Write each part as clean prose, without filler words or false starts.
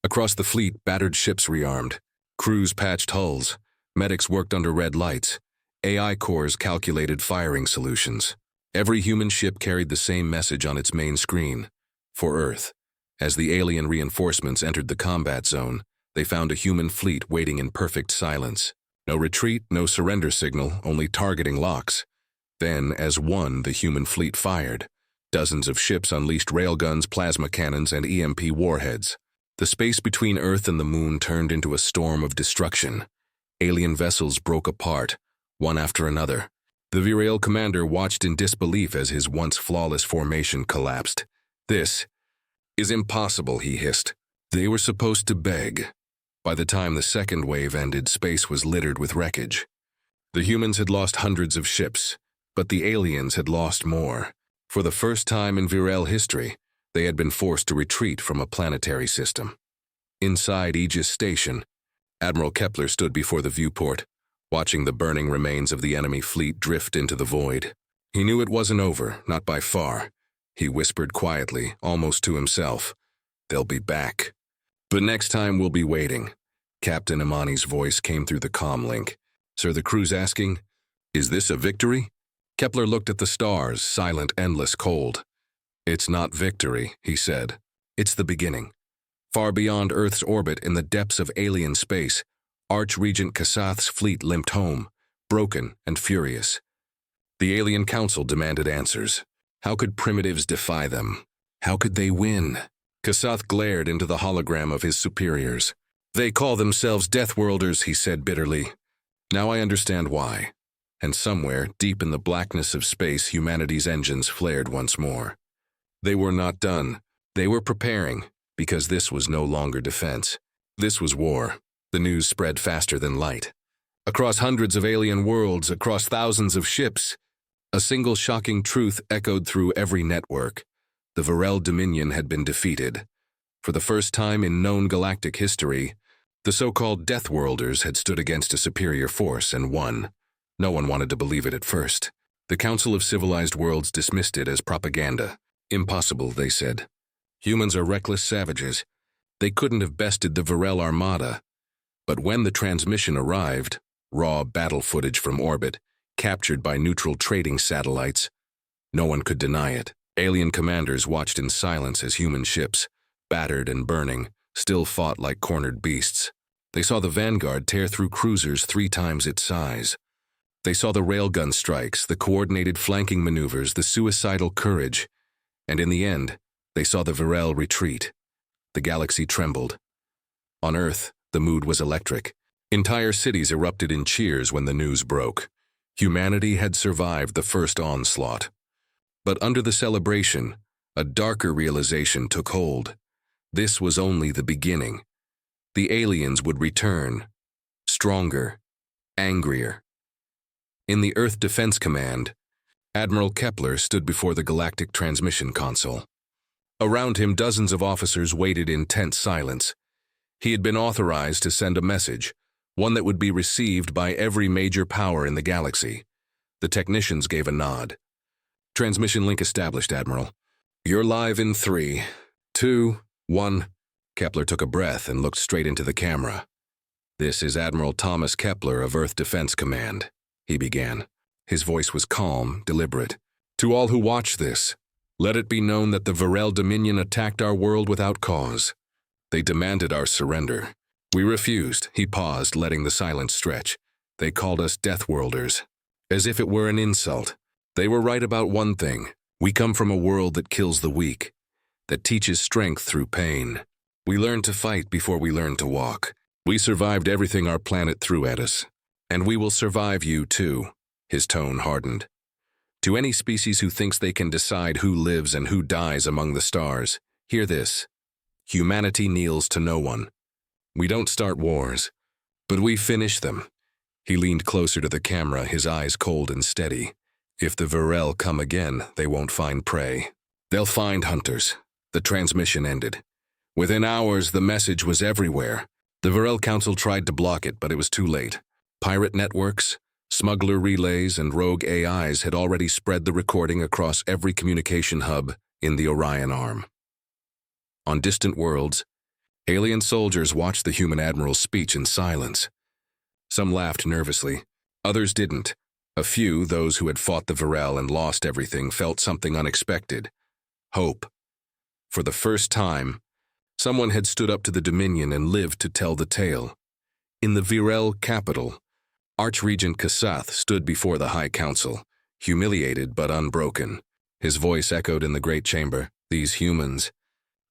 Across the fleet, battered ships rearmed. Crews patched hulls. Medics worked under red lights. AI cores calculated firing solutions. Every human ship carried the same message on its main screen. For Earth. As the alien reinforcements entered the combat zone, they found a human fleet waiting in perfect silence. No retreat, no surrender signal, only targeting locks. Then, as one, the human fleet fired. Dozens of ships unleashed railguns, plasma cannons, and EMP warheads. The space between Earth and the Moon turned into a storm of destruction. Alien vessels broke apart, one after another. The Virile commander watched in disbelief as his once flawless formation collapsed. "This is impossible," he hissed. They were supposed to beg. By the time the second wave ended, space was littered with wreckage. The humans had lost hundreds of ships, but the aliens had lost more. For the first time in Virile history, they had been forced to retreat from a planetary system. Inside Aegis Station, Admiral Kepler stood before the viewport, watching the burning remains of the enemy fleet drift into the void. He knew it wasn't over, not by far. He whispered quietly, almost to himself, "They'll be back. But next time we'll be waiting." Captain Imani's voice came through the comm link. "Sir," the crew's asking, "is this a victory?" Kepler looked at the stars, silent, endless, cold. "It's not victory," he said. "It's the beginning." Far beyond Earth's orbit, in the depths of alien space, Archregent Kasath's fleet limped home, broken and furious. The Alien Council demanded answers. How could primitives defy them? How could they win? Kasath glared into the hologram of his superiors. "They call themselves Deathworlders," he said bitterly. "Now I understand why." And somewhere, deep in the blackness of space, humanity's engines flared once more. They were not done. They were preparing, because this was no longer defense. This was war. The news spread faster than light. Across hundreds of alien worlds, across thousands of ships, a single shocking truth echoed through every network. The Virile Dominion had been defeated. For the first time in known galactic history, the so-called Deathworlders had stood against a superior force and won. No one wanted to believe it at first. The Council of Civilized Worlds dismissed it as propaganda. "Impossible," they said. "Humans are reckless savages. They couldn't have bested the Virile Armada." But when the transmission arrived, raw battle footage from orbit, captured by neutral trading satellites, no one could deny it. Alien commanders watched in silence as human ships, battered and burning, still fought like cornered beasts. They saw the Vanguard tear through cruisers 3 times its size. They saw the railgun strikes, the coordinated flanking maneuvers, the suicidal courage, and in the end, they saw the Virile retreat. The galaxy trembled. On Earth, the mood was electric. Entire cities erupted in cheers when the news broke. Humanity had survived the first onslaught. But under the celebration, a darker realization took hold. This was only the beginning. The aliens would return, stronger, angrier. In the Earth Defense Command, Admiral Kepler stood before the galactic transmission console. Around him, dozens of officers waited in tense silence. He had been authorized to send a message, one that would be received by every major power in the galaxy. The technicians gave a nod. "Transmission link established, Admiral. You're live in 3, 2, 1. Kepler took a breath and looked straight into the camera. "This is Admiral Thomas Kepler of Earth Defense Command," he began. His voice was calm, deliberate. "To all who watch this, let it be known that the Virile Dominion attacked our world without cause. They demanded our surrender. We refused." He paused, letting the silence stretch. "They called us Deathworlders, as if it were an insult. They were right about one thing. We come from a world that kills the weak, that teaches strength through pain. We learned to fight before we learned to walk. We survived everything our planet threw at us. And we will survive you too." His tone hardened. "To any species who thinks they can decide who lives and who dies among the stars, hear this. Humanity kneels to no one. We don't start wars, but we finish them." He leaned closer to the camera, his eyes cold and steady. "If the Virile come again, they won't find prey. They'll find hunters." The transmission ended. Within hours, the message was everywhere. The Virile Council tried to block it, but it was too late. Pirate networks, smuggler relays, and rogue AIs had already spread the recording across every communication hub in the Orion Arm. On distant worlds, Alien soldiers watched the human admiral's speech in silence. Some laughed nervously. Others didn't. A few, those who had fought the Virel and lost everything, felt something unexpected. Hope. For the first time, someone had stood up to the Dominion and lived to tell the tale. In the Virel capital, Archregent Kasath stood before the High Council, humiliated but unbroken. His voice echoed in the great chamber. These humans,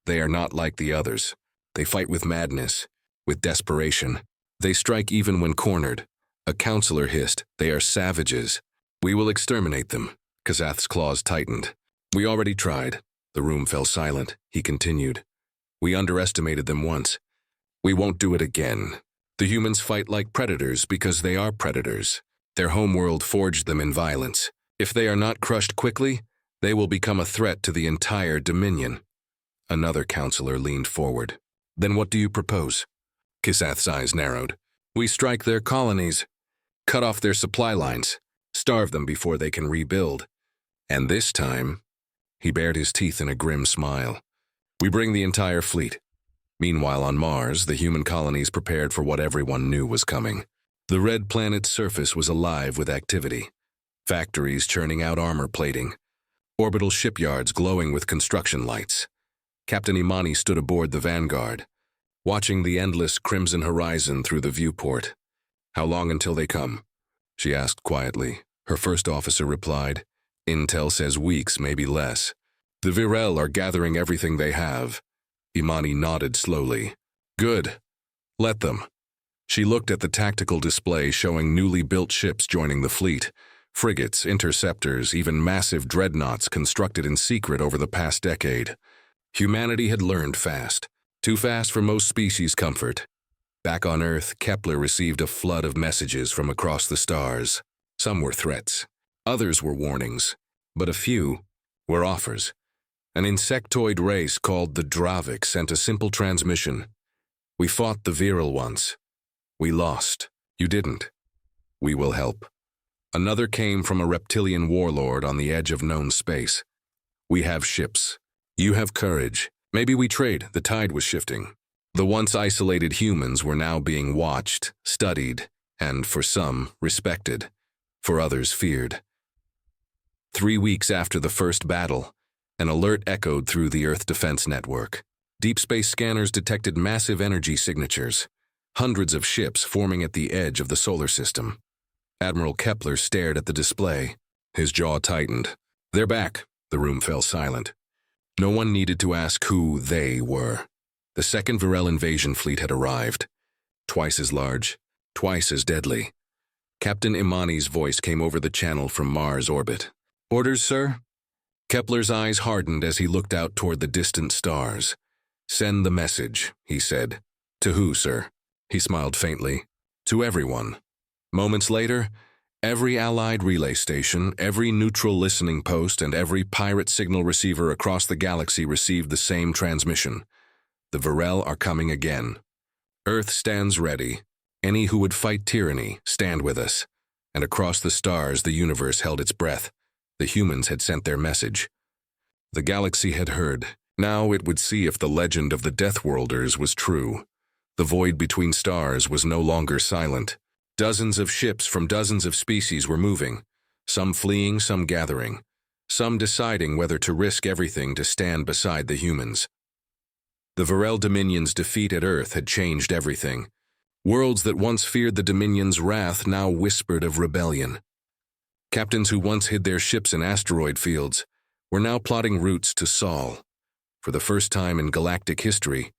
they are not like the others. They fight with madness, with desperation. They strike even when cornered. A counselor hissed, "They are savages. We will exterminate them." Kasath's claws tightened. "We already tried." The room fell silent. He continued, "We underestimated them once. We won't do it again. The humans fight like predators because they are predators. Their homeworld forged them in violence. If they are not crushed quickly, they will become a threat to the entire Dominion." Another counselor leaned forward. "Then what do you propose?" Kasath's eyes narrowed. "We strike their colonies, cut off their supply lines, starve them before they can rebuild. And this time," he bared his teeth in a grim smile, "we bring the entire fleet." Meanwhile, on Mars, the human colonies prepared for what everyone knew was coming. The red planet's surface was alive with activity. Factories churning out armor plating. Orbital shipyards glowing with construction lights. Captain Imani stood aboard the Vanguard, watching the endless crimson horizon through the viewport. "How long until they come?" she asked quietly. Her first officer replied, "Intel says weeks, maybe less. The Virel are gathering everything they have." Imani nodded slowly. "Good. Let them." She looked at the tactical display showing newly built ships joining the fleet. Frigates, interceptors, even massive dreadnoughts constructed in secret over the past decade. Humanity had learned fast. Too fast for most species' comfort. Back on Earth, Kepler received a flood of messages from across the stars. Some were threats. Others were warnings. But a few were offers. An insectoid race called the Dravik sent a simple transmission. "We fought the Virel once. We lost. You didn't. We will help." Another came from a reptilian warlord on the edge of known space. "We have ships. You have courage. Maybe we trade." The tide was shifting. The once isolated humans were now being watched, studied, and, for some, respected. For others, feared. 3 weeks after the first battle, an alert echoed through the Earth Defense Network. Deep space scanners detected massive energy signatures. Hundreds of ships forming at the edge of the solar system. Admiral Kepler stared at the display. His jaw tightened. "They're back." The room fell silent. No one needed to ask who they were. The second Virel invasion fleet had arrived. Twice as large, twice as deadly. Captain Imani's voice came over the channel from Mars orbit. "Orders, sir?" Kepler's eyes hardened as he looked out toward the distant stars. "Send the message," he said. "To who, sir?" He smiled faintly. "To everyone." Moments later, every Allied relay station, every neutral listening post, and every pirate signal receiver across the galaxy received the same transmission. "The Virel are coming again. Earth stands ready. Any who would fight tyranny, stand with us." And across the stars, the universe held its breath. The humans had sent their message. The galaxy had heard. Now it would see if the legend of the Deathworlders was true. The void between stars was no longer silent. Dozens of ships from dozens of species were moving, some fleeing, some gathering, some deciding whether to risk everything to stand beside the humans. The Virel Dominion's defeat at Earth had changed everything. Worlds that once feared the Dominion's wrath now whispered of rebellion. Captains who once hid their ships in asteroid fields were now plotting routes to Sol. For the first time in galactic history,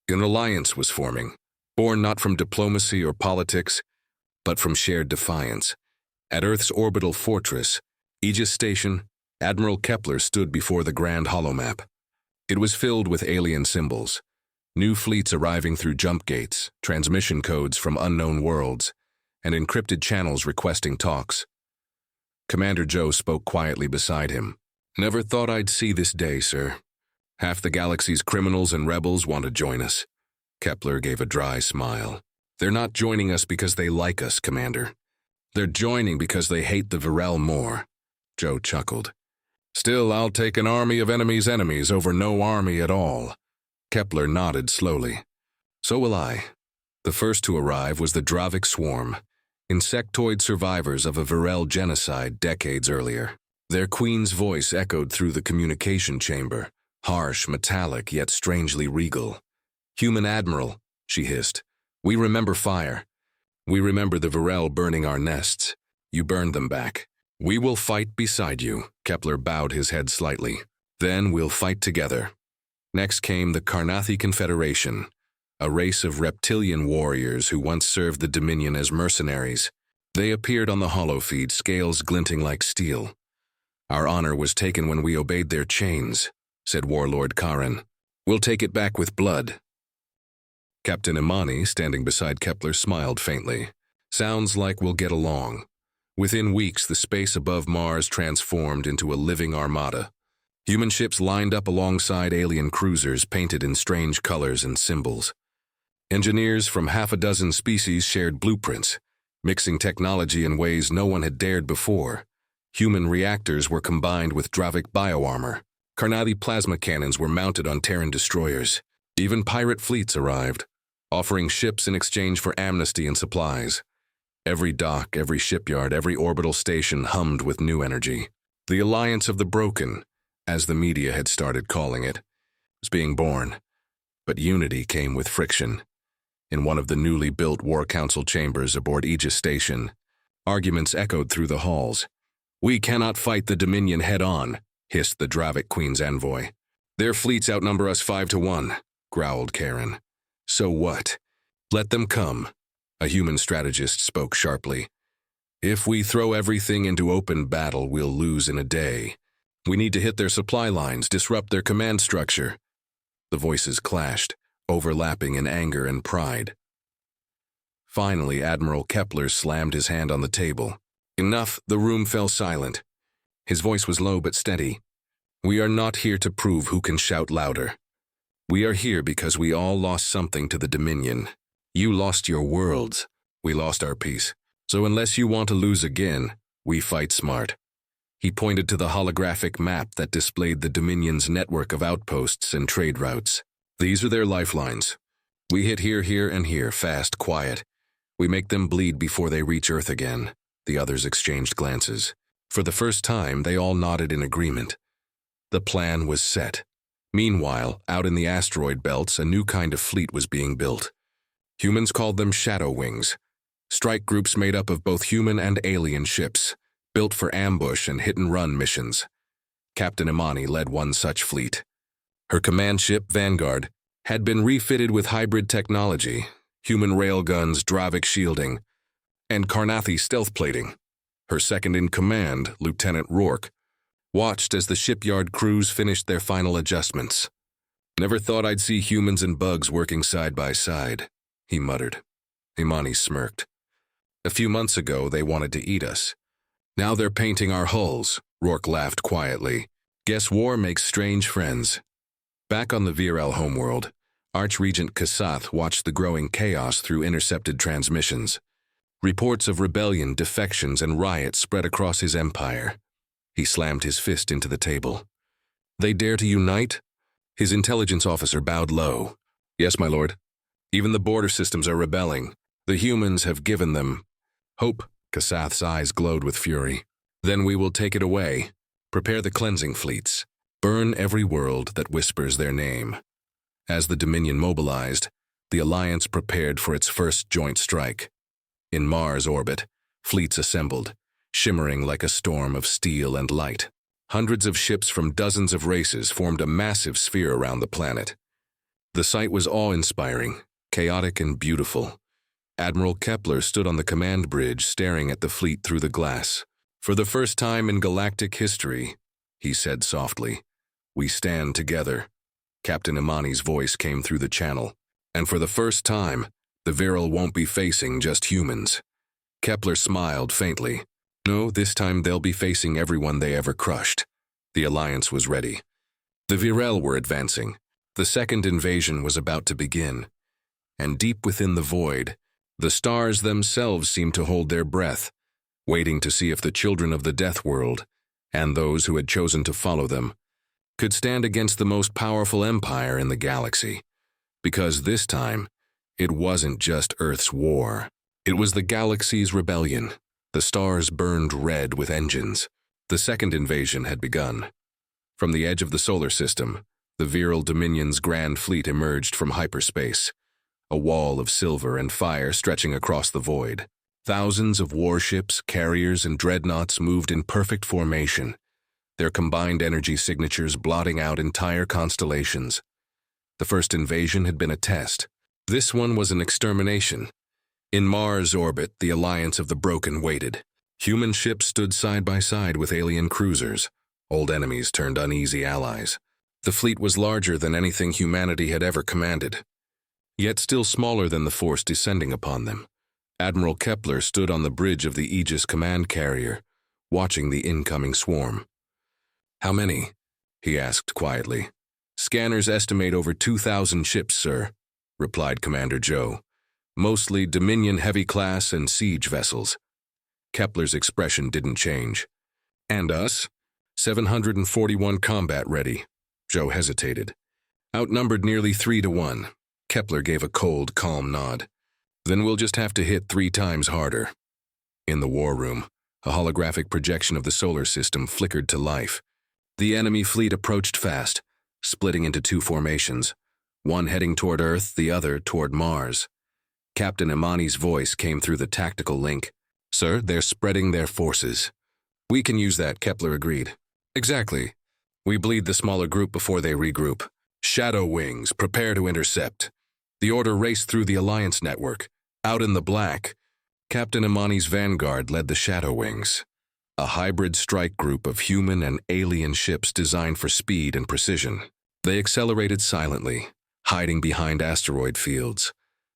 an alliance was forming, born not from diplomacy or politics, but from shared defiance. At Earth's orbital fortress, Aegis Station, Admiral Kepler stood before the grand holomap. It was filled with alien symbols, new fleets arriving through jump gates, transmission codes from unknown worlds, and encrypted channels requesting talks. Commander Joe spoke quietly beside him. "Never thought I'd see this day, sir. Half the galaxy's criminals and rebels want to join us." Kepler gave a dry smile. "They're not joining us because they like us, Commander. They're joining because they hate the Virel more." Joe chuckled. "Still, I'll take an army of enemies' enemies over no army at all." Kepler nodded slowly. So will I. The first to arrive was the Dravik swarm, insectoid survivors of a Virel genocide decades earlier. Their queen's voice echoed through the communication chamber, harsh, metallic, yet strangely regal. "Human Admiral," she hissed. "We remember fire. We remember the Virel burning our nests. You burned them back. We will fight beside you." Kepler bowed his head slightly. "Then we'll fight together." Next came the Karnathi Confederation, a race of reptilian warriors who once served the Dominion as mercenaries. They appeared on the holofeed, scales glinting like steel. "Our honor was taken when we obeyed their chains," said Warlord Karen. "We'll take it back with blood." Captain Imani, standing beside Kepler, smiled faintly. "Sounds like we'll get along." Within weeks, the space above Mars transformed into a living armada. Human ships lined up alongside alien cruisers painted in strange colors and symbols. Engineers from half a dozen species shared blueprints, mixing technology in ways no one had dared before. Human reactors were combined with Dravik bioarmor. Karnathi plasma cannons were mounted on Terran destroyers. Even pirate fleets arrived, offering ships in exchange for amnesty and supplies. Every dock, every shipyard, every orbital station hummed with new energy. The Alliance of the Broken, as the media had started calling it, was being born. But unity came with friction. In one of the newly built War Council chambers aboard Aegis Station, arguments echoed through the halls. "We cannot fight the Dominion head-on," hissed the Dravik Queen's envoy. "Their fleets outnumber us 5-1, growled Karen. "So what? Let them come," a human strategist spoke sharply. "If we throw everything into open battle, we'll lose in a day. We need to hit their supply lines, disrupt their command structure." The voices clashed, overlapping in anger and pride. Finally, Admiral Kepler slammed his hand on the table. "Enough." The room fell silent. His voice was low but steady. "We are not here to prove who can shout louder. We are here because we all lost something to the Dominion. You lost your worlds. We lost our peace. So unless you want to lose again, we fight smart." He pointed to the holographic map that displayed the Dominion's network of outposts and trade routes. "These are their lifelines. We hit here, here, and here, fast, quiet. We make them bleed before they reach Earth again." The others exchanged glances. For the first time, they all nodded in agreement. The plan was set. Meanwhile, out in the asteroid belts, a new kind of fleet was being built. Humans called them Shadow Wings, strike groups made up of both human and alien ships, built for ambush and hit-and-run missions. Captain Imani led one such fleet. Her command ship, Vanguard, had been refitted with hybrid technology, human railguns, Dravik shielding, and Karnathi stealth plating. Her second-in-command, Lieutenant Rourke, watched as the shipyard crews finished their final adjustments. "Never thought I'd see humans and bugs working side by side," he muttered. Imani smirked. "A few months ago, they wanted to eat us. Now they're painting our hulls," Rourke laughed quietly. "Guess war makes strange friends." Back on the Virel homeworld, Archregent Kasath watched the growing chaos through intercepted transmissions. Reports of rebellion, defections, and riots spread across his empire. He slammed his fist into the table. "They dare to unite?" His intelligence officer bowed low. "Yes, my lord. Even the border systems are rebelling. The humans have given them hope." Kasath's eyes glowed with fury. "Then we will take it away. Prepare the cleansing fleets. Burn every world that whispers their name." As the Dominion mobilized, the Alliance prepared for its first joint strike. In Mars orbit, fleets assembled, shimmering like a storm of steel and light. Hundreds of ships from dozens of races formed a massive sphere around the planet. The sight was awe-inspiring, chaotic and beautiful. Admiral Kepler stood on the command bridge staring at the fleet through the glass. "For the first time in galactic history," he said softly, "we stand together." Captain Imani's voice came through the channel. "And for the first time, the Virel won't be facing just humans." Kepler smiled faintly. "No, this time they'll be facing everyone they ever crushed." The Alliance was ready. The Virel were advancing. The second invasion was about to begin. And deep within the void, the stars themselves seemed to hold their breath, waiting to see if the children of the Deathworld, and those who had chosen to follow them, could stand against the most powerful empire in the galaxy. Because this time, It wasn't just Earth's war. It was the galaxy's rebellion. The stars burned red with engines. The second invasion had begun. From the edge of the solar system, the virile Dominion's grand fleet emerged from hyperspace, a wall of silver and fire stretching across the void. Thousands of warships, carriers, and dreadnoughts moved in perfect formation, their combined energy signatures blotting out entire constellations. The first invasion had been a test. This one was an extermination. In Mars' orbit, the alliance of the broken waited. Human ships stood side by side with alien cruisers. Old enemies turned uneasy allies. The fleet was larger than anything humanity had ever commanded, yet still smaller than the force descending upon them. Admiral Kepler stood on the bridge of the Aegis command carrier, watching the incoming swarm. "How many?" he asked quietly. "Scanners estimate over 2,000 ships, sir," replied Commander Joe. "Mostly Dominion heavy class and siege vessels." Kepler's expression didn't change. "And us?" 741 combat ready." Joe hesitated. "Outnumbered nearly 3-1. Kepler gave a cold, calm nod. "Then we'll just have to hit 3 times harder." In the war room, a holographic projection of the solar system flickered to life. The enemy fleet approached fast, splitting into 2 formations, one heading toward Earth, the other toward Mars. Captain Imani's voice came through the tactical link. "Sir, they're spreading their forces." "We can use that," Kepler agreed. "Exactly. We bleed the smaller group before they regroup. Shadow wings, prepare to intercept." The order raced through the Alliance network. Out in the black, Captain Imani's vanguard led the Shadow Wings, a hybrid strike group of human and alien ships designed for speed and precision. They accelerated silently, hiding behind asteroid fields,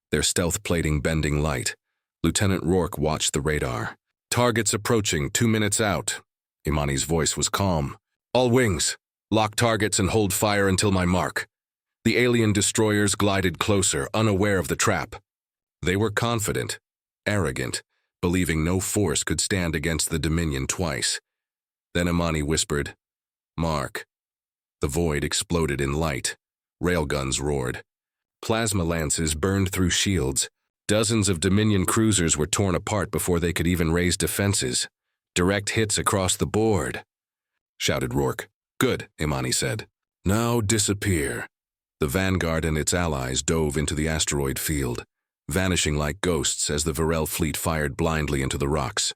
their stealth plating bending light. Lieutenant Rourke watched the radar. "Targets approaching, 2 minutes out." Imani's voice was calm. "All wings, lock targets and hold fire until my mark." The alien destroyers glided closer, unaware of the trap. They were confident, arrogant, believing no force could stand against the Dominion twice. Then Imani whispered, "Mark." The void exploded in light. Railguns roared. Plasma lances burned through shields. Dozens of Dominion cruisers were torn apart before they could even raise defenses. "Direct hits across the board," shouted Rourke. "Good," Imani said. "Now disappear." The Vanguard and its allies dove into the asteroid field, vanishing like ghosts as the Varel fleet fired blindly into the rocks.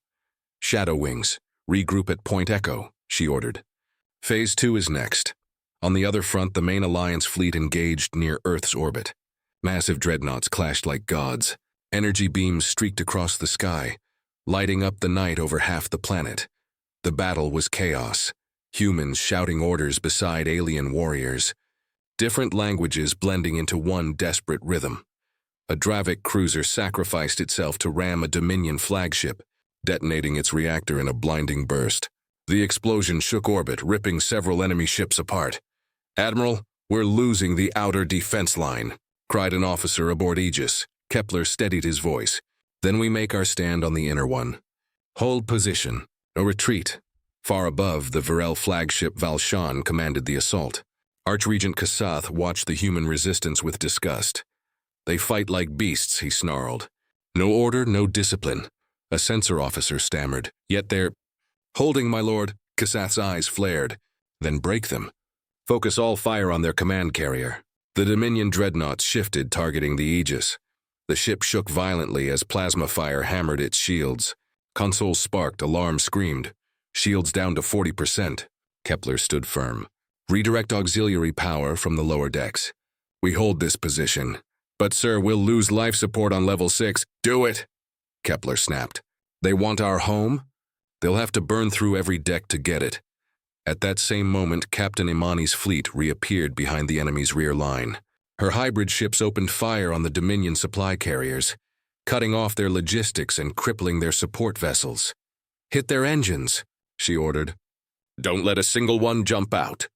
"Shadow Wings, regroup at Point Echo," she ordered. Phase 2 is next. On the other front, the main Alliance fleet engaged near Earth's orbit. Massive dreadnoughts clashed like gods. Energy beams streaked across the sky, lighting up the night over half the planet. The battle was chaos, humans shouting orders beside alien warriors, different languages blending into one desperate rhythm. A Dravik cruiser sacrificed itself to ram a Dominion flagship, detonating its reactor in a blinding burst. The explosion shook orbit, ripping several enemy ships apart. "Admiral, we're losing the outer defense line," cried an officer aboard Aegis. Kepler steadied his voice. "Then we make our stand on the inner one. Hold position. No retreat." Far above, the Varel flagship Valshan commanded the assault. Archregent Kasath watched the human resistance with disgust. "They fight like beasts," he snarled. "No order, no discipline," a sensor officer stammered. "Yet they're—" "Holding, my lord," Kasath's eyes flared. "Then break them. Focus all fire on their command carrier." The Dominion dreadnoughts shifted, targeting the Aegis. The ship shook violently as plasma fire hammered its shields. Consoles sparked, alarms screamed. "Shields down to 40%. Kepler stood firm. "Redirect auxiliary power from the lower decks. We hold this position. But, sir, we'll lose life support on level 6. "Do it!" Kepler snapped. "They want our home? They'll have to burn through every deck to get it." At that same moment, Captain Imani's fleet reappeared behind the enemy's rear line. Her hybrid ships opened fire on the Dominion supply carriers, cutting off their logistics and crippling their support vessels. "Hit their engines," she ordered. "Don't let a single one jump out."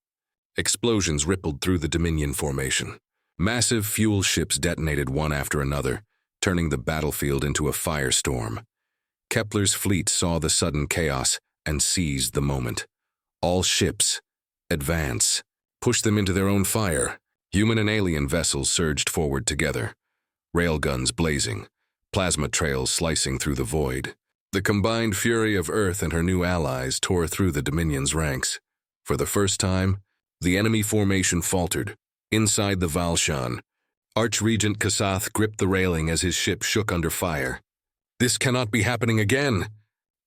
Explosions rippled through the Dominion formation. Massive fuel ships detonated one after another, turning the battlefield into a firestorm. Kepler's fleet saw the sudden chaos and seized the moment. "All ships, advance. Push them into their own fire." Human and alien vessels surged forward together. railguns blazing, plasma trails slicing through the void. The combined fury of Earth and her new allies tore through the Dominion's ranks. For the first time, the enemy formation faltered. Inside the Valshan, Archregent Kasath gripped the railing as his ship shook under fire. "This cannot be happening again,"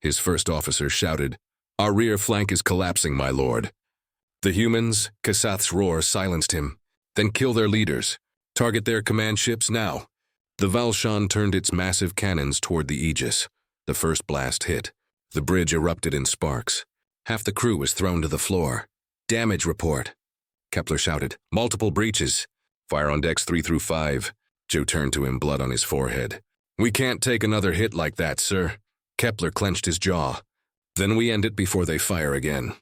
his first officer shouted. "Our rear flank is collapsing, my lord." The humans, Kasath's roar silenced him. "Then kill their leaders. Target their command ships now." The Valshan turned its massive cannons toward the Aegis. The first blast hit. The bridge erupted in sparks. Half the crew was thrown to the floor. "Damage report," Kepler shouted. "Multiple breaches. Fire on decks 3 through 5. Joe turned to him, blood on his forehead. "We can't take another hit like that, sir." Kepler clenched his jaw. "Then we end it before they fire again."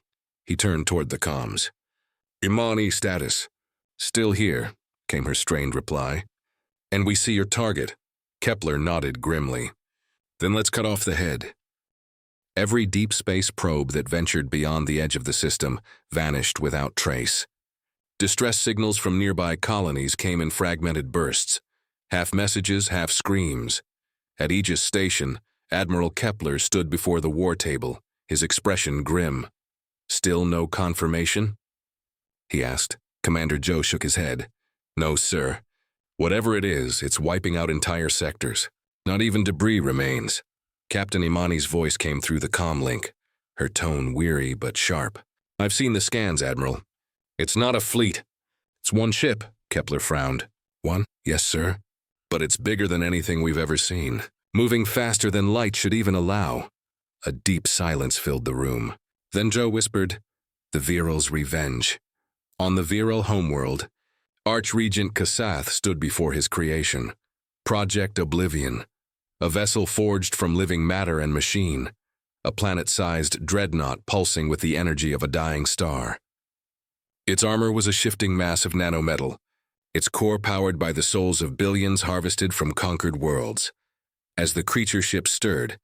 He turned toward the comms. "Imani status." "Still here," came her strained reply. "And we see your target." Kepler nodded grimly. "Then let's cut off the head." Every deep space probe that ventured beyond the edge of the system vanished without trace. Distress signals from nearby colonies came in fragmented bursts, half messages, half screams. At Aegis Station, Admiral Kepler stood before the war table, his expression grim. "Still no confirmation?" he asked. Commander Joe shook his head. "No, sir. Whatever it is, it's wiping out entire sectors. Not even debris remains." Captain Imani's voice came through the comm link, her tone weary but sharp. "I've seen the scans, Admiral. It's not a fleet. It's one ship," Kepler frowned. "One? Yes, sir. But it's bigger than anything we've ever seen. Moving faster than light should even allow." A deep silence filled the room. Then Joe whispered, "The Viral's revenge." On the Viral homeworld, Archregent Kasath stood before his creation. Project Oblivion. A vessel forged from living matter and machine. A planet-sized dreadnought pulsing with the energy of a dying star. Its armor was a shifting mass of nanometal, its core powered by the souls of billions harvested from conquered worlds. As the creature ship stirred,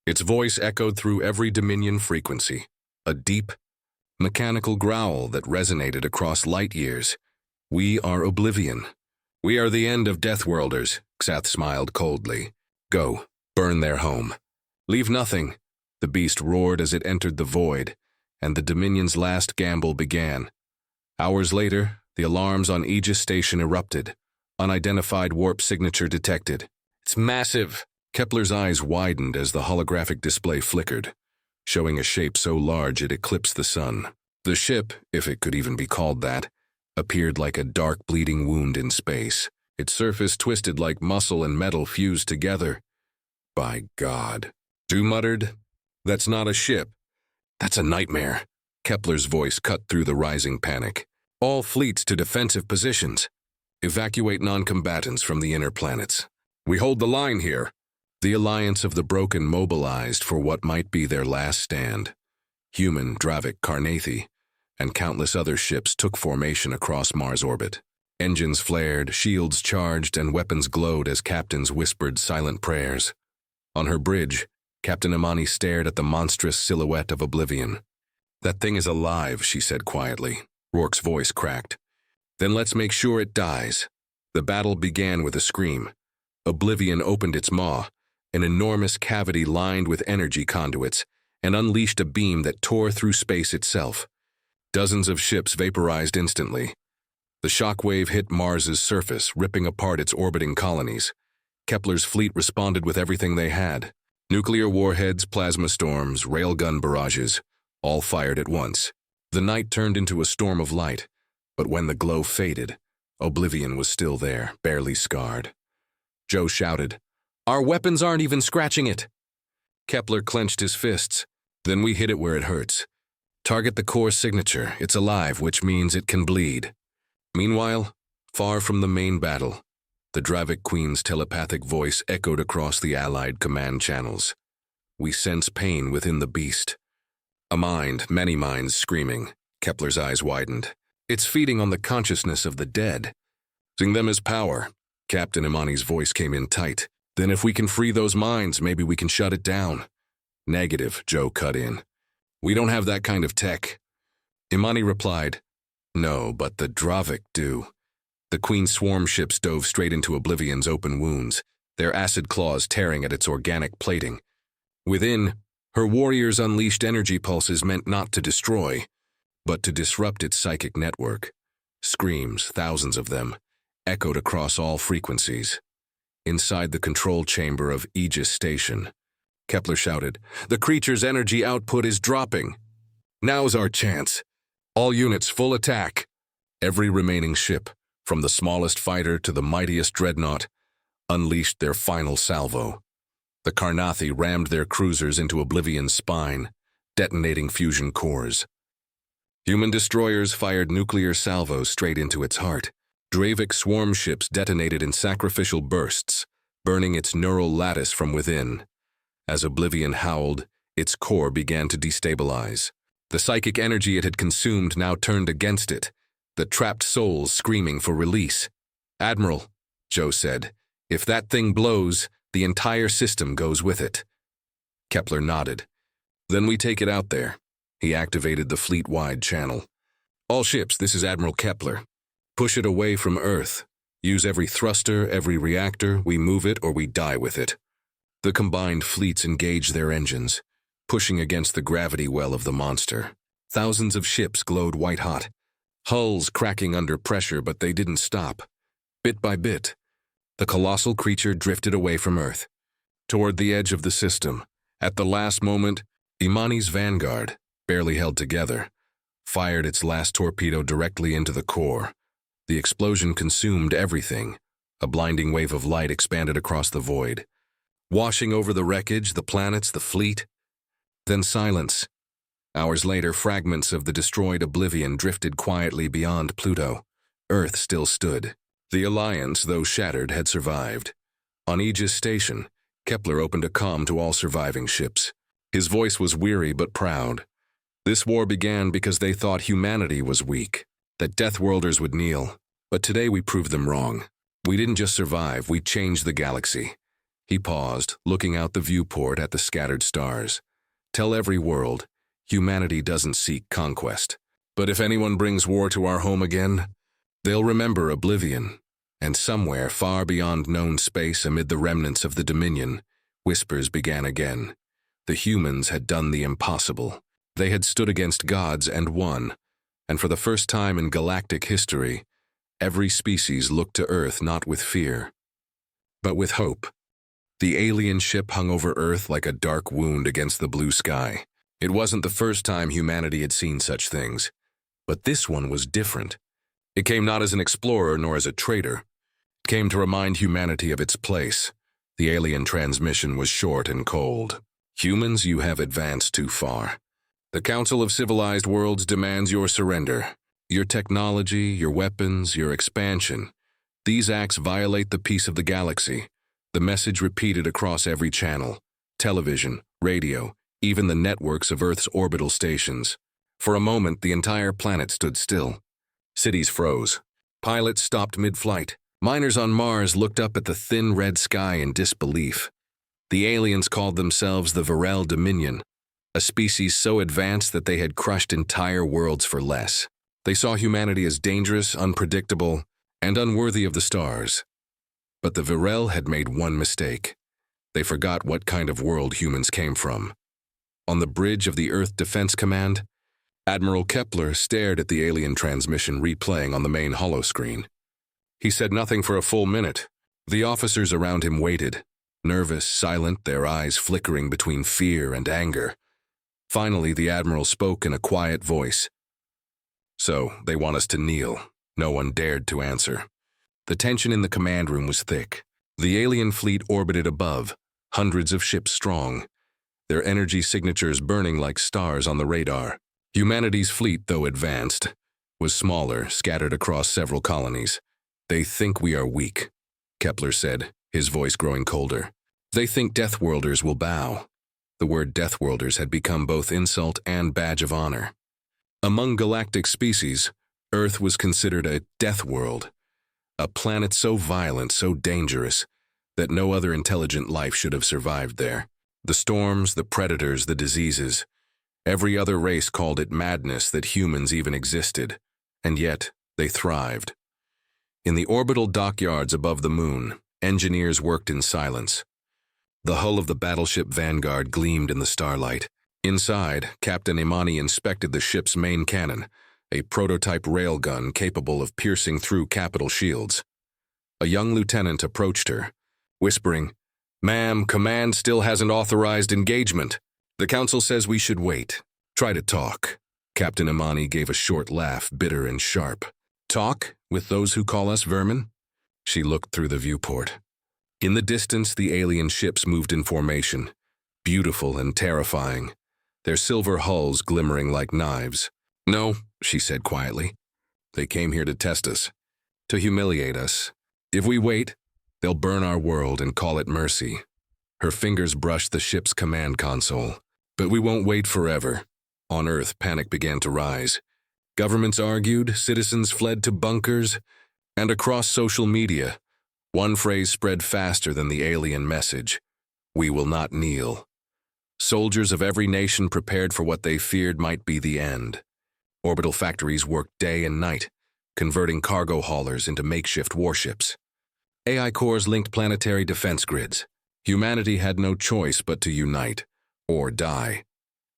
its voice echoed through every Dominion frequency, a deep, mechanical growl that resonated across light years. "We are Oblivion. We are the end of Deathworlders," Kasath smiled coldly. "Go, burn their home. Leave nothing." The beast roared as it entered the void, and the Dominion's last gamble began. Hours later, the alarms on Aegis Station erupted. Unidentified warp signature detected. "It's massive." Kepler's eyes widened as the holographic display flickered, showing a shape so large it eclipsed the sun. The ship, if it could even be called that, appeared like a dark bleeding wound in space. Its surface twisted like muscle and metal fused together. "By God," Joe muttered. "That's not a ship. That's a nightmare." Kepler's voice cut through the rising panic. "All fleets to defensive positions. Evacuate non-combatants from the inner planets. We hold the line here." The Alliance of the Broken mobilized for what might be their last stand. Human, Dravik, Carnathi, and countless other ships took formation across Mars' orbit. Engines flared, shields charged, and weapons glowed as captains whispered silent prayers. On her bridge, Captain Imani stared at the monstrous silhouette of Oblivion. "That thing is alive," she said quietly. Rourke's voice cracked. "Then let's make sure it dies." The battle began with a scream. Oblivion opened its maw, an enormous cavity lined with energy conduits, and unleashed a beam that tore through space itself. Dozens of ships vaporized instantly. The shockwave hit Mars's surface, ripping apart its orbiting colonies. Kepler's fleet responded with everything they had. Nuclear warheads, plasma storms, railgun barrages, all fired at once. The night turned into a storm of light, but when the glow faded, Oblivion was still there, barely scarred. Joe shouted, "Our weapons aren't even scratching it!" Kepler clenched his fists. "Then we hit it where it hurts. Target the core signature. It's alive, which means it can bleed." Meanwhile, far from the main battle, the Dravik Queen's telepathic voice echoed across the Allied command channels. "We sense pain within the beast." A mind, many minds screaming. Kepler's eyes widened. "It's feeding on the consciousness of the dead. Using them as power." Captain Imani's voice came in tight. "Then if we can free those minds, maybe we can shut it down." "Negative," Joe cut in. "We don't have that kind of tech." Imani replied, "No, but the Dravik do. The Queen's swarm ships dove straight into Oblivion's open wounds, their acid claws tearing at its organic plating. Within, her warriors unleashed energy pulses meant not to destroy, but to disrupt its psychic network. Screams, thousands of them, echoed across all frequencies. Inside the control chamber of Aegis Station, Kepler shouted, "The creature's energy output is dropping. Now's our chance. All units full attack." Every remaining ship, from the smallest fighter to the mightiest dreadnought, unleashed their final salvo. The Carnathi rammed their cruisers into Oblivion's spine, detonating fusion cores. Human destroyers fired nuclear salvos straight into its heart. Dravik swarm ships detonated in sacrificial bursts, burning its neural lattice from within. As Oblivion howled, its core began to destabilize. The psychic energy it had consumed now turned against it, the trapped souls screaming for release. "Admiral," Joe said, "if that thing blows, the entire system goes with it." Kepler nodded. "Then we take it out there." He activated the fleet-wide channel. "All ships, this is Admiral Kepler. Push it away from Earth. Use every thruster, every reactor. We move it or we die with it." The combined fleets engaged their engines, pushing against the gravity well of the monster. Thousands of ships glowed white-hot, hulls cracking under pressure, but they didn't stop. Bit by bit, the colossal creature drifted away from Earth, toward the edge of the system. At the last moment, Imani's vanguard, barely held together, fired its last torpedo directly into the core. The explosion consumed everything. A blinding wave of light expanded across the void, washing over the wreckage, the planets, the fleet. Then silence. Hours later, fragments of the destroyed Oblivion drifted quietly beyond Pluto. Earth still stood. The Alliance, though shattered, had survived. On Aegis Station, Kepler opened a comm to all surviving ships. His voice was weary but proud. This war began because they thought humanity was weak, that Deathworlders would kneel. But today we proved them wrong. We didn't just survive, we changed the galaxy. He paused, looking out the viewport at the scattered stars. "Tell every world, humanity doesn't seek conquest. But if anyone brings war to our home again, they'll remember Oblivion." And somewhere far beyond known space, amid the remnants of the Dominion, whispers began again. The humans had done the impossible. They had stood against gods and won. And for the first time in galactic history, every species looked to Earth not with fear, but with hope. The alien ship hung over Earth like a dark wound against the blue sky. It wasn't the first time humanity had seen such things, but this one was different. It came not as an explorer nor as a trader. It came to remind humanity of its place. The alien transmission was short and cold. "Humans, you have advanced too far. The Council of Civilized Worlds demands your surrender. Your technology, your weapons, your expansion. These acts violate the peace of the galaxy." The message repeated across every channel: television, radio, even the networks of Earth's orbital stations. For a moment, the entire planet stood still. Cities froze. Pilots stopped mid-flight. Miners on Mars looked up at the thin red sky in disbelief. The aliens called themselves the Varel Dominion, a species so advanced that they had crushed entire worlds for less. They saw humanity as dangerous, unpredictable, and unworthy of the stars. But the Varel had made one mistake. They forgot what kind of world humans came from. On the bridge of the Earth Defense Command, Admiral Kepler stared at the alien transmission replaying on the main holoscreen. He said nothing for a full minute. The officers around him waited, nervous, silent, their eyes flickering between fear and anger. Finally, the Admiral spoke in a quiet voice. "So, they want us to kneel." No one dared to answer. The tension in the command room was thick. The alien fleet orbited above, hundreds of ships strong, their energy signatures burning like stars on the radar. Humanity's fleet, though advanced, was smaller, scattered across several colonies. "They think we are weak," Kepler said, his voice growing colder. "They think Deathworlders will bow." The word Deathworlders had become both insult and badge of honor. Among galactic species, Earth was considered a death world, a planet so violent, so dangerous, that no other intelligent life should have survived there. The storms, the predators, the diseases, every other race called it madness that humans even existed, and yet they thrived. In the orbital dockyards above the moon, engineers worked in silence. The hull of the battleship Vanguard gleamed in the starlight. Inside, Captain Imani inspected the ship's main cannon, a prototype railgun capable of piercing through capital shields. A young lieutenant approached her, whispering, "Ma'am, command still hasn't authorized engagement. The council says we should wait. Try to talk." Captain Imani gave a short laugh, bitter and sharp. "Talk? With those who call us vermin?" She looked through the viewport. In the distance, the alien ships moved in formation, beautiful and terrifying, their silver hulls glimmering like knives. "No," she said quietly. "They came here to test us, to humiliate us. If we wait, they'll burn our world and call it mercy." Her fingers brushed the ship's command console. "But we won't wait forever." On Earth, panic began to rise. Governments argued, citizens fled to bunkers, and across social media, one phrase spread faster than the alien message: "We will not kneel." Soldiers of every nation prepared for what they feared might be the end. Orbital factories worked day and night, converting cargo haulers into makeshift warships. AI cores linked planetary defense grids. Humanity had no choice but to unite, or die.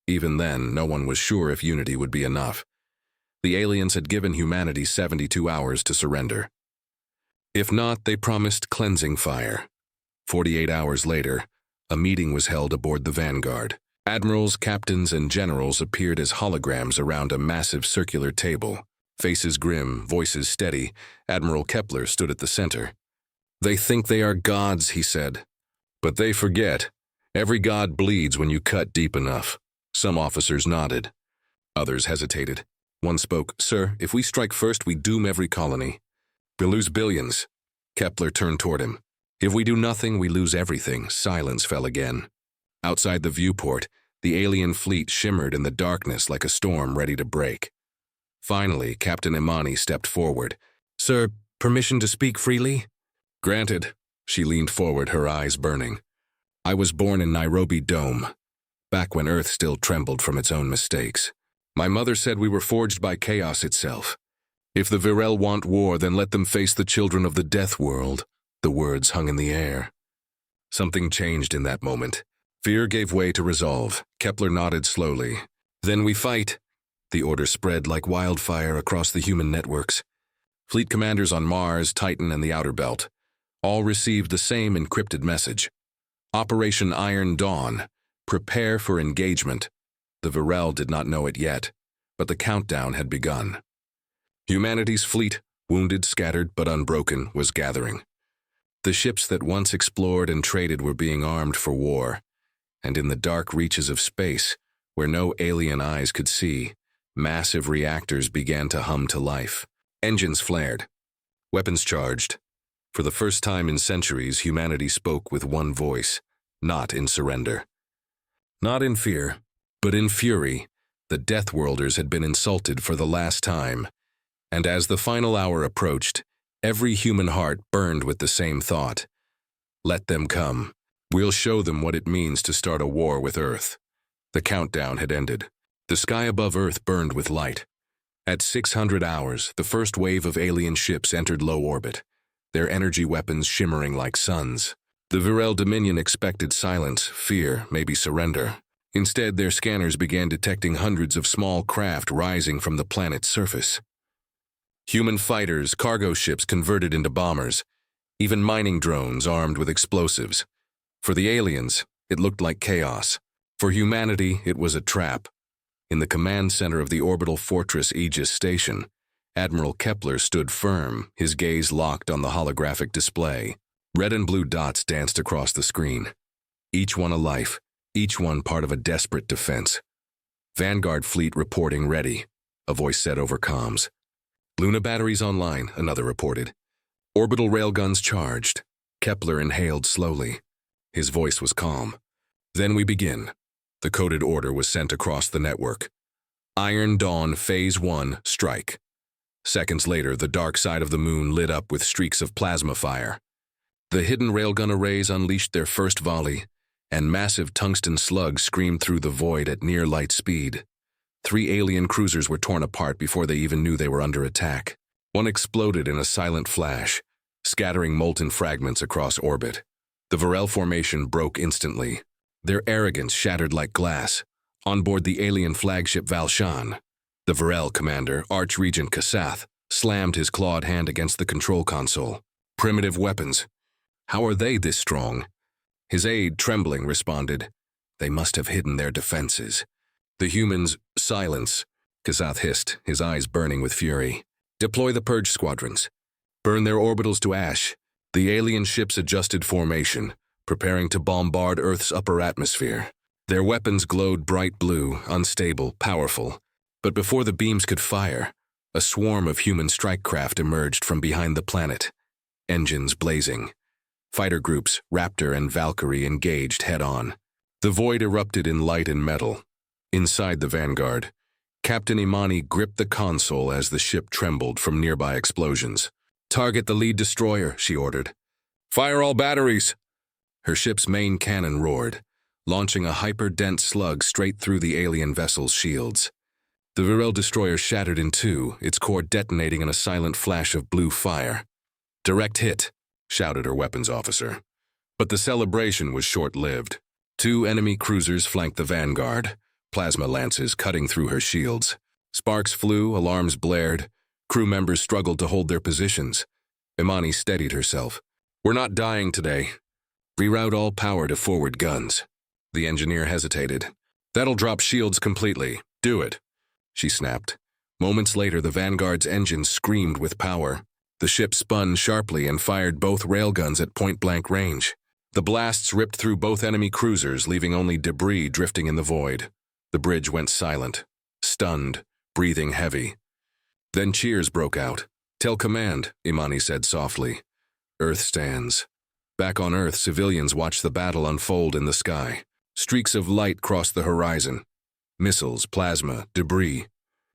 Even then, no one was sure if unity would be enough. The aliens had given humanity 72 hours to surrender. If not, they promised cleansing fire. 48 hours later, a meeting was held aboard the Vanguard. Admirals, captains, and generals appeared as holograms around a massive circular table. Faces grim, voices steady, Admiral Kepler stood at the center. "They think they are gods," he said. "But they forget. Every god bleeds when you cut deep enough." Some officers nodded. Others hesitated. One spoke, "Sir, if we strike first, we doom every colony. We lose billions." Kepler turned toward him. "If we do nothing, we lose everything." Silence fell again. Outside the viewport, the alien fleet shimmered in the darkness like a storm ready to break. Finally, Captain Imani stepped forward. "Sir, permission to speak freely?" "Granted." She leaned forward, her eyes burning. "I was born in Nairobi Dome, back when Earth still trembled from its own mistakes. My mother said we were forged by chaos itself. If the Virel want war, then let them face the children of the death world." The words hung in the air. Something changed in that moment. Fear gave way to resolve. Kepler nodded slowly. "Then we fight." The order spread like wildfire across the human networks. Fleet commanders on Mars, Titan, and the Outer Belt all received the same encrypted message. Operation Iron Dawn. Prepare for engagement. The Virel did not know it yet, but the countdown had begun. Humanity's fleet, wounded, scattered, but unbroken, was gathering. The ships that once explored and traded were being armed for war, and in the dark reaches of space, where no alien eyes could see, massive reactors began to hum to life. Engines flared. Weapons charged. For the first time in centuries, humanity spoke with one voice, not in surrender. Not in fear, but in fury. The Deathworlders had been insulted for the last time, and as the final hour approached, every human heart burned with the same thought. Let them come. We'll show them what it means to start a war with Earth. The countdown had ended. The sky above Earth burned with light. At 600 hours, the first wave of alien ships entered low orbit, their energy weapons shimmering like suns. The Virel Dominion expected silence, fear, maybe surrender. Instead, their scanners began detecting hundreds of small craft rising from the planet's surface. Human fighters, cargo ships converted into bombers, even mining drones armed with explosives. For the aliens, it looked like chaos. For humanity, it was a trap. In the command center of the orbital fortress Aegis station, Admiral Kepler stood firm, his gaze locked on the holographic display. Red and blue dots danced across the screen. Each one a life, each one part of a desperate defense. "Vanguard fleet reporting ready," a voice said over comms. "Luna batteries online," another reported. "Orbital railguns charged." Kepler inhaled slowly. His voice was calm. "Then we begin." The coded order was sent across the network. "Iron Dawn Phase 1, strike." Seconds later, the dark side of the moon lit up with streaks of plasma fire. The hidden railgun arrays unleashed their first volley, and massive tungsten slugs screamed through the void at near light speed. 3 alien cruisers were torn apart before they even knew they were under attack. One exploded in a silent flash, scattering molten fragments across orbit. The Varel formation broke instantly, their arrogance shattered like glass. On board the alien flagship Valshan, the Varel commander, Archregent Kasath, slammed his clawed hand against the control console. Primitive weapons. How are they this strong? His aide, trembling, responded, "They must have hidden their defenses." The humans, silence, Kasath hissed, his eyes burning with fury. "Deploy the purge squadrons. Burn their orbitals to ash." The alien ships adjusted formation, preparing to bombard Earth's upper atmosphere. Their weapons glowed bright blue, unstable, powerful. But before the beams could fire, a swarm of human strike craft emerged from behind the planet, engines blazing. Fighter groups, Raptor and Valkyrie, engaged head-on. The void erupted in light and metal. Inside the Vanguard, Captain Imani gripped the console as the ship trembled from nearby explosions. "Target the lead destroyer," she ordered. "Fire all batteries!" Her ship's main cannon roared, launching a hyper-dense slug straight through the alien vessel's shields. The Varel destroyer shattered in two, its core detonating in a silent flash of blue fire. "Direct hit," shouted her weapons officer. But the celebration was short-lived. Two enemy cruisers flanked the Vanguard, plasma lances cutting through her shields. Sparks flew, alarms blared. Crew members struggled to hold their positions. Imani steadied herself. "We're not dying today. Reroute all power to forward guns." The engineer hesitated. "That'll drop shields completely. Do it," she snapped. Moments later, the Vanguard's engines screamed with power. The ship spun sharply and fired both railguns at point-blank range. The blasts ripped through both enemy cruisers, leaving only debris drifting in the void. The bridge went silent, stunned, breathing heavy. Then cheers broke out. "Tell command," Imani said softly. "Earth stands." Back on Earth, civilians watched the battle unfold in the sky. Streaks of light crossed the horizon. Missiles, plasma, debris.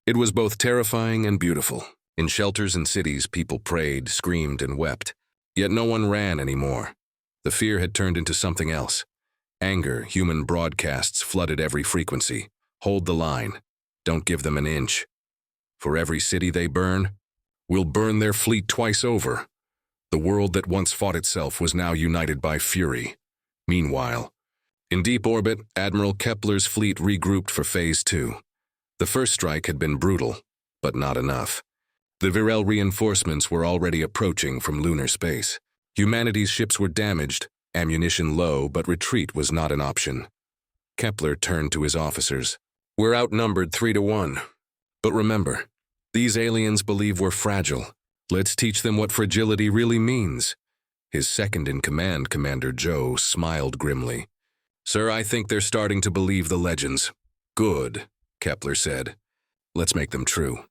It was both terrifying and beautiful. In shelters and cities, people prayed, screamed, and wept. Yet no one ran anymore. The fear had turned into something else. Anger, human broadcasts flooded every frequency. "Hold the line. Don't give them an inch. For every city they burn, we'll burn their fleet twice over." The world that once fought itself was now united by fury. Meanwhile, in deep orbit, Admiral Kepler's fleet regrouped for Phase 2. The first strike had been brutal, but not enough. The Varel reinforcements were already approaching from lunar space. Humanity's ships were damaged, ammunition low, but retreat was not an option. Kepler turned to his officers. "We're outnumbered 3-1. But remember, these aliens believe we're fragile. Let's teach them what fragility really means." His second-in-command, Commander Joe, smiled grimly. "Sir, I think they're starting to believe the legends." "Good," Kepler said. "Let's make them true."